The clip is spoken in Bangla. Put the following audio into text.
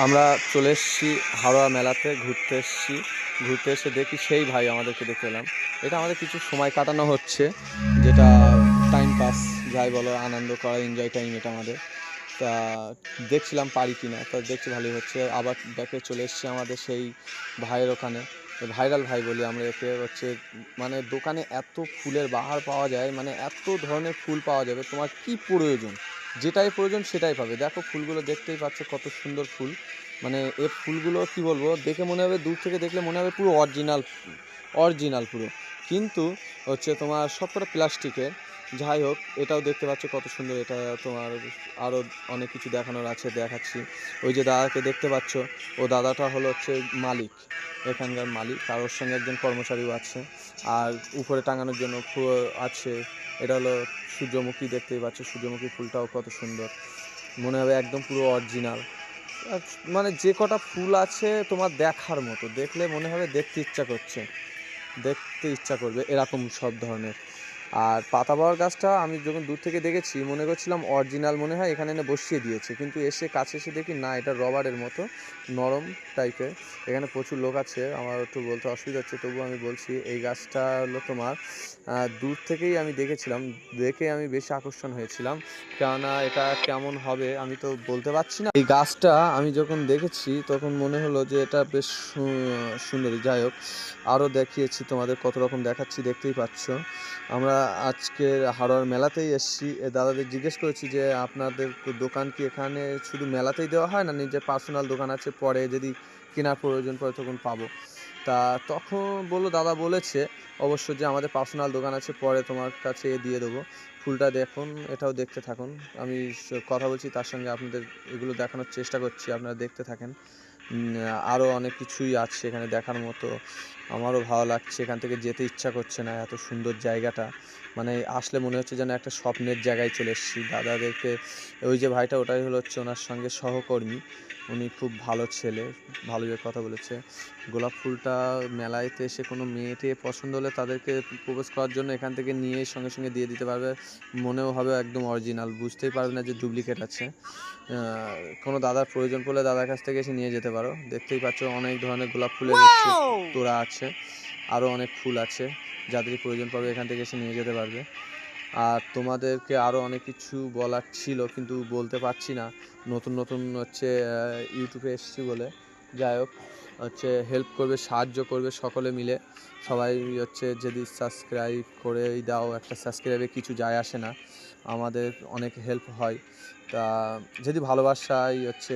আমরা চলে এসেছি হাওড়া মেলাতে ঘুরতে এসে দেখি সেই ভাই আমাদেরকে দেখতে এলাম। এটা আমাদের কিছু সময় কাটানো হচ্ছে, যেটা টাইম পাস যাই বলো, আনন্দ করা, এনজয় টাইম এটা আমাদের। তা দেখছিলাম পারি কি না, তা দেখছি ভালোই হচ্ছে। আবার ব্যাকে চলে এসেছি আমাদের সেই ভাইয়ের ওখানে। ভাইরাল ভাই বলি আমরা একে, হচ্ছে মানে দোকানে এত ফুলের বাহার পাওয়া যায়, মানে এত ধরনের ফুল পাওয়া যাবে, তোমার কি প্রয়োজন, যেটাই প্রয়োজন সেটাই পাবে। দেখো ফুলগুলো দেখতেই পাচ্ছ কত সুন্দর ফুল। মানে এই ফুলগুলো কি বলবো, দেখে মনে হবে, দূর থেকে দেখলে মনে হবে পুরো অরিজিনাল, অরিজিনাল পুরো। কিন্তু হচ্ছে তোমার সবকটা প্লাস্টিকের। যাই হোক, এটাও দেখতে পাচ্ছ কত সুন্দর। এটা তোমার আরও অনেক কিছু দেখানোর আছে, দেখাচ্ছি। ওই যে দাদাকে দেখতে পাচ্ছ, ও দাদাটা হলো হচ্ছে মালিক, এখানকার মালিক, আর ওর সঙ্গে একজন কর্মচারীও আছে। আর উপরে টাঙানোর জন্য ফুল আছে। এটা হলো সূর্যমুখী, দেখতেই পাচ্ছ সূর্যমুখী ফুলটাও কত সুন্দর, মনে হবে একদম পুরো অরিজিনাল। মানে যে কটা ফুল আছে তোমার দেখার মতো, দেখলে মনে হবে দেখতে ইচ্ছা করবে এরকম সব ধরনের। আর পাতাবাহার গাছটা আমি যখন দূর থেকে দেখেছি মনে করছিলাম অরিজিনাল মনে হয়, এখানে এনে বসিয়ে দিয়েছে, কিন্তু এসে কাছে এসে দেখি না, এটা রবারের মতো নরম টাইপের। এখানে প্রচুর লোক আছে, আমার একটু বলতে অসুবিধা হচ্ছে, তবুও আমি বলছি এই গাছটা হলো তোমার দূর থেকেই আমি দেখেছিলাম, দেখে আমি বেশি আকর্ষণ হয়েছিলাম। কেননা এটা কেমন হবে আমি তো বলতে পারছি না। এই গাছটা আমি যখন দেখেছি তখন মনে হলো যে এটা বেশ সুন্দরী। যাই হোক, আরও দেখিয়েছি তোমাদের, কত রকম দেখাচ্ছি, দেখতেই পাচ্ছ। আমরা আজকে হাওড়ার মেলাতেই এসেছি। দাদাদের জিজ্ঞেস করেছি যে আপনাদের দোকান কি এখানে শুধু মেলাতেই দেওয়া হয়, না নিজের পার্সোনাল দোকান আছে, পরে যদি কেনার প্রয়োজন পড়ে তখন পাবো? তা তখন দাদা বলেছে অবশ্য যে আমাদের পার্সোনাল দোকান আছে, পরে তোমার কাছে দিয়ে দেবো। ফুলটা দেখুন, এটাও দেখতে থাকুন। আমি কথা বলছি তার সঙ্গে, আপনাদের এগুলো দেখানোর চেষ্টা করছি, আপনারা দেখতে থাকেন। আরও অনেক কিছুই আছে এখানে দেখার মতো। আমারও ভালো লাগছে, এখান থেকে যেতে ইচ্ছা করছে না, এত সুন্দর জায়গাটা। মানে আসলে মনে হচ্ছে যেন একটা স্বপ্নের জায়গায় চলে এসেছি। দাদাদেরকে, ওই যে ভাইটা, ওটাই হলো হচ্ছে ওনার সঙ্গে সহকর্মী। উনি খুব ভালো ছেলে, ভালোই কথা বলেছে। গোলাপ ফুলটা মেলাতে এসে কোনো মেয়েটে পছন্দ হলে তাদেরকে প্রপোজ করার জন্য এখান থেকে নিয়ে সঙ্গে সঙ্গে দিয়ে দিতে পারবে। মনেও হবে একদম অরিজিনাল, বুঝতেই পারবে না যে ডুপ্লিকেট আছে। কোনো দাদার প্রয়োজন পড়লে দাদার কাছ থেকে এসে নিয়ে যেতে পারো। দেখতেই পাচ্ছ অনেক ধরনের গোলাপ ফুলের হচ্ছে তোড়া আছে, আরও অনেক ফুল আছে, যাদেরই প্রয়োজন পড়বে এখান থেকে এসে নিয়ে যেতে পারবে। আর তোমাদেরকে আরও অনেক কিছু বলার ছিল কিন্তু বলতে পারছি না, নতুন নতুন হচ্ছে ইউটিউবে এসেছি বলে। যাই হোক, হচ্ছে হেল্প করবে, সাহায্য করবে সকলে মিলে। সবাই হচ্ছে যদি সাবস্ক্রাইব করেই দাও, একটা সাবস্ক্রাইবে কিছু যায় আসে না, আমাদের অনেক হেল্প হয়। তা যদি ভালোবাসাই হচ্ছে